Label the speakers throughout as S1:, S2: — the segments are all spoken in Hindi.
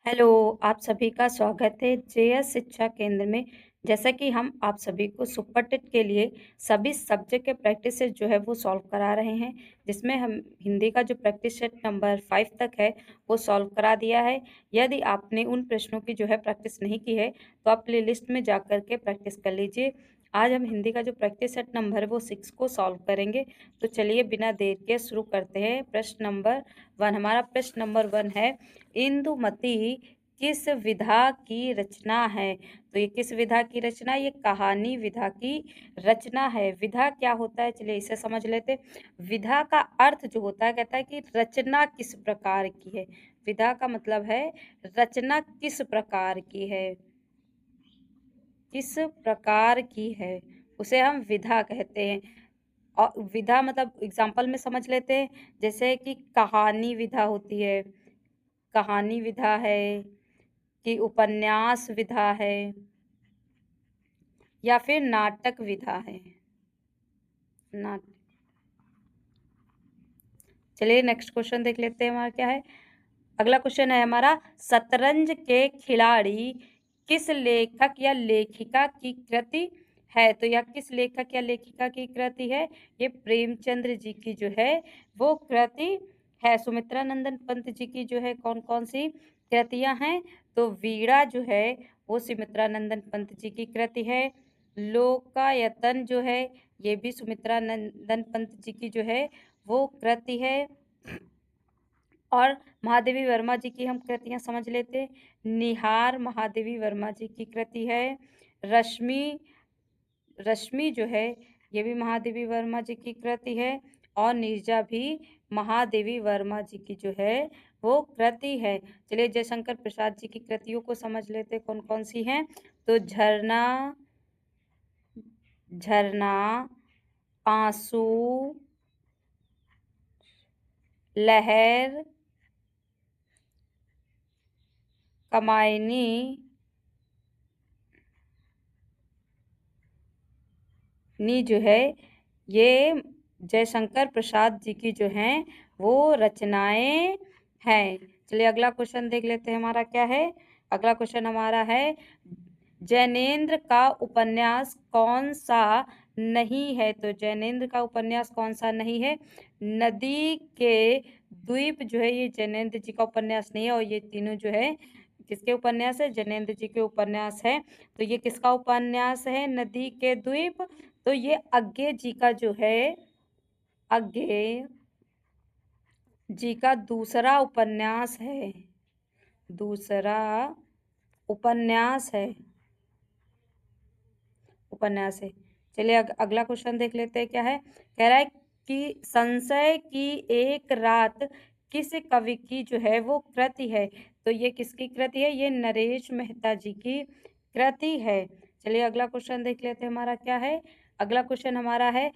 S1: हेलो, आप सभी का स्वागत है जेएस शिक्षा केंद्र में। जैसा कि हम आप सभी को सुपर टेट के लिए सभी सब्जेक्ट के प्रैक्टिस सेट जो है वो सॉल्व करा रहे हैं, जिसमें हम हिंदी का जो प्रैक्टिस सेट नंबर 5 तक है वो सॉल्व करा दिया है। यदि आपने उन प्रश्नों की जो है प्रैक्टिस नहीं की है तो आप प्लेलिस्ट में जा कर के प्रैक्टिस कर लीजिए। आज हम हिंदी का जो प्रैक्टिस सेट नंबर है वो 6 को सॉल्व करेंगे। तो चलिए बिना देर के शुरू करते हैं। प्रश्न नंबर 1, हमारा प्रश्न नंबर 1 है, इंदुमती किस विधा की रचना है? तो ये किस विधा की रचना है? ये कहानी विधा की रचना है। विधा क्या होता है, चलिए इसे समझ लेते हैं। विधा का अर्थ जो होता है, कहता है कि रचना किस प्रकार की है। विधा का मतलब है रचना किस प्रकार की है, किस प्रकार की है, उसे हम विधा कहते हैं। और विधा मतलब एग्जाम्पल में समझ लेते हैं, जैसे कि कहानी विधा होती है, कहानी विधा है, कि उपन्यास विधा है, या फिर नाटक विधा है। नाटक। चलिए नेक्स्ट क्वेश्चन देख लेते हैं, हमारा क्या है। अगला क्वेश्चन है हमारा, शतरंज के खिलाड़ी किस लेखक या लेखिका की कृति है? तो यह किस लेखक या लेखिका की कृति है? ये प्रेमचंद्र जी की जो है वो कृति है। सुमित्रा नंदन पंत जी की जो है कौन कौन सी कृतियां हैं? तो वीणा जो है वो सुमित्रा नंदन पंत जी की कृति है। लोकायतन जो है ये भी सुमित्रा नंदन पंत जी की जो है वो कृति है। और महादेवी वर्मा जी की हम कृतियां समझ लेते हैं। निहार महादेवी वर्मा जी की कृति है। रश्मि रश्मि जो है ये भी महादेवी वर्मा जी की कृति है। और नीरजा भी महादेवी वर्मा जी की जो है वो कृति है। चलिए जयशंकर प्रसाद जी की कृतियों को समझ लेते कौन कौन सी हैं। तो झरना, झरना, आंसू, लहर, कमायनी, नी जो है ये जयशंकर प्रसाद जी की जो हैं वो रचनाएं हैं। चलिए अगला क्वेश्चन देख लेते हैं, हमारा क्या है। अगला क्वेश्चन हमारा है, जैनेन्द्र का उपन्यास कौन सा नहीं है? तो जैनेन्द्र का उपन्यास कौन सा नहीं है? नदी के द्वीप जो है ये जैनेन्द्र जी का उपन्यास नहीं है। और ये तीनों जो है किसके उपन्यास है? जैनेन्द्र जी के उपन्यास है। तो ये किसका उपन्यास है? नदी के द्वीप। तो ये अज्ञे जी का जो है, अज्ञे जी का दूसरा उपन्यास है, दूसरा उपन्यास है, उपन्यास है। चलिए अगला क्वेश्चन देख लेते हैं, क्या है। कह रहा है कि संशय की एक रात किस कवि की जो है वो कृति है? तो ये किसकी कृति है? ये नरेश मेहता जी की कृति है। चलिए अगला क्वेश्चन देख लेते हैं, हमारा क्या है। अगला क्वेश्चन हमारा है,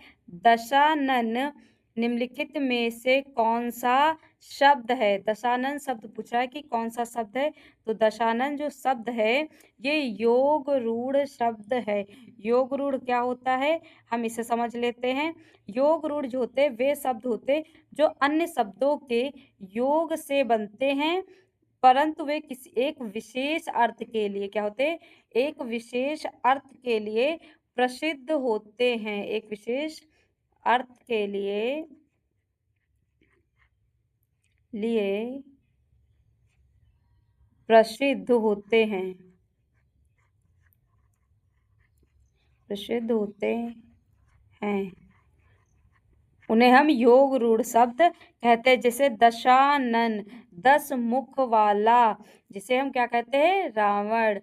S1: दशानन निम्नलिखित में से कौन सा शब्द है? दशानन शब्द पूछ रहा है कि कौन सा शब्द है। तो दशानन जो शब्द है ये योग रूढ़ शब्द है। योग रूढ़ क्या होता है, हम इसे समझ लेते हैं। योग रूढ़ जो होते हैं वे शब्द होते जो अन्य शब्दों के योग से बनते हैं, परंतु वे किसी एक विशेष अर्थ के लिए क्या होते हैं? एक विशेष अर्थ के लिए प्रसिद्ध होते हैं। एक विशेष अर्थ के लिए प्रसिद्ध होते हैं, प्रसिद्ध होते हैं। उन्हें हम योग रूढ़ शब्द कहते हैं। जैसे दशानन, 10 मुख वाला, जिसे हम क्या कहते हैं? रावण।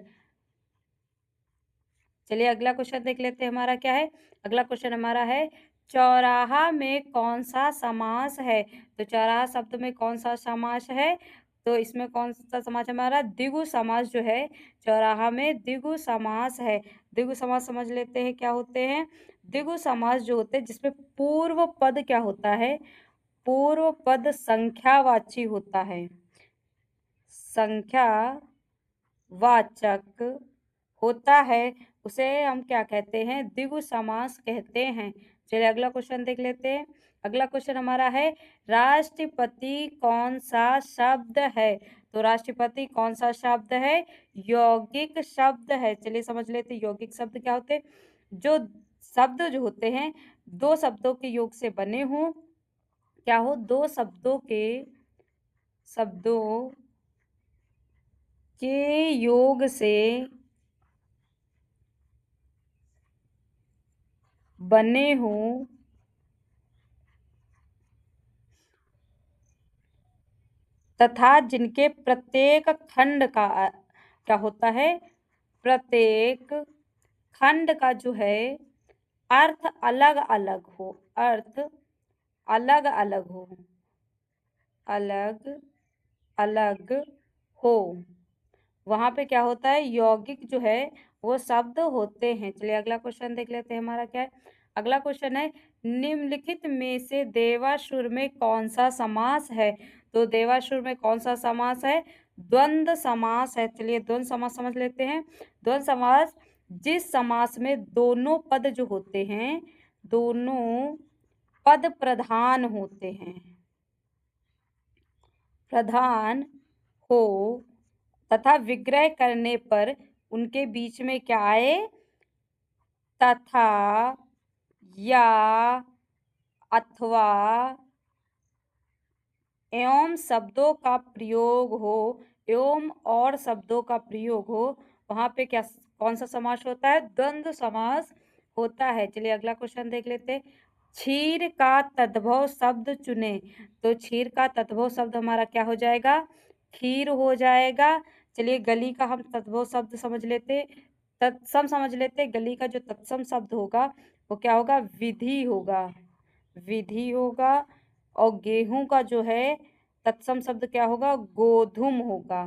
S1: चलिए अगला क्वेश्चन देख लेते हैं, हमारा क्या है। अगला क्वेश्चन हमारा है, चौराहा में कौन सा समास है? तो चौराहा शब्द में कौन सा समास है? तो इसमें कौन सा समास है हमारा? द्विगु समास जो है चौराहा में द्विगु समास है। द्विगु समास समझ लेते हैं क्या होते हैं। द्विगु समास जो होते हैं जिसमें पूर्व पद क्या होता है? पूर्व पद संख्यावाची होता है, संख्यावाचक होता है, उसे हम क्या कहते हैं? द्विगु समास कहते हैं। चलिए अगला क्वेश्चन देख लेते हैं। अगला क्वेश्चन हमारा है, राष्ट्रपति कौन सा शब्द है? तो राष्ट्रपति कौन सा शब्द है? यौगिक शब्द है। चलिए समझ लेते हैं यौगिक शब्द क्या होते हैं। जो शब्द जो होते हैं दो शब्दों के योग से बने हों, क्या हो, दो शब्दों के योग से बने हों तथा जिनके प्रत्येक खंड का क्या होता है, प्रत्येक खंड का जो है अर्थ अलग अलग हो, अर्थ अलग अलग हो, अलग अलग हो, वहां पे क्या होता है, यौगिक जो है वो शब्द होते हैं। चलिए अगला क्वेश्चन देख लेते हैं हमारा क्या है। अगला क्वेश्चन है निम्नलिखित में से देवासुर में कौन सा समास है? तो देवासुर में कौन सा समास है? द्वंद्व समास है। चलिए द्वंद्व समास समझ लेते हैं। द्वंद्व समास जिस समास में दोनों पद जो होते हैं, दोनों पद प्रधान होते हैं, प्रधान हो तथा विग्रह करने पर उनके बीच में क्या आए, तथा, या, अथवा, एवं शब्दों का प्रयोग हो, एवं और शब्दों का प्रयोग हो, वहां पे क्या कौन सा समास होता है? द्वंद्व समास होता है। चलिए अगला क्वेश्चन देख लेते हैं। क्षीर का तद्भव शब्द चुने। तो क्षीर का तद्भव शब्द हमारा क्या हो जाएगा? खीर हो जाएगा। चलिए गली का हम तद्भव शब्द समझ लेते, तत्सम समझ लेते। गली का जो तत्सम शब्द होगा वो क्या होगा? विधि होगा, विधि होगा। और गेहूं का जो है तत्सम शब्द क्या होगा? गोधूम होगा।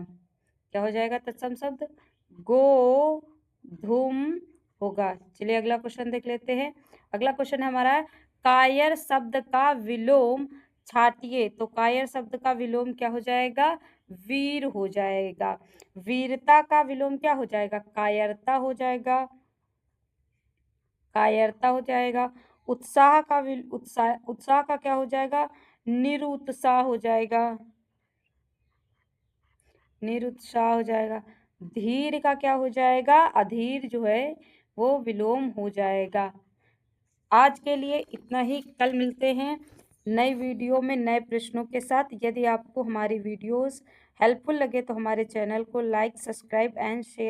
S1: क्या हो जाएगा तत्सम शब्द? गोधूम होगा। चलिए अगला क्वेश्चन देख लेते हैं। अगला क्वेश्चन है हमारा कायर शब्द का विलोम छाटिए। तो कायर शब्द का विलोम क्या हो जाएगा? वीर हो जाएगा। वीरता का विलोम क्या हो जाएगा? कायरता हो जाएगा, कायरता हो जाएगा। उत्साह का उत्साह का क्या हो जाएगा? निरुत्साह हो जाएगा, निरुत्साह हो जाएगा। धीर का क्या हो जाएगा? अधीर जो है वो विलोम हो जाएगा। आज के लिए इतना ही। कल मिलते हैं नई वीडियो में नए प्रश्नों के साथ। यदि आपको हमारी वीडियोस हेल्पफुल लगे तो हमारे चैनल को लाइक, सब्सक्राइब एंड शेयर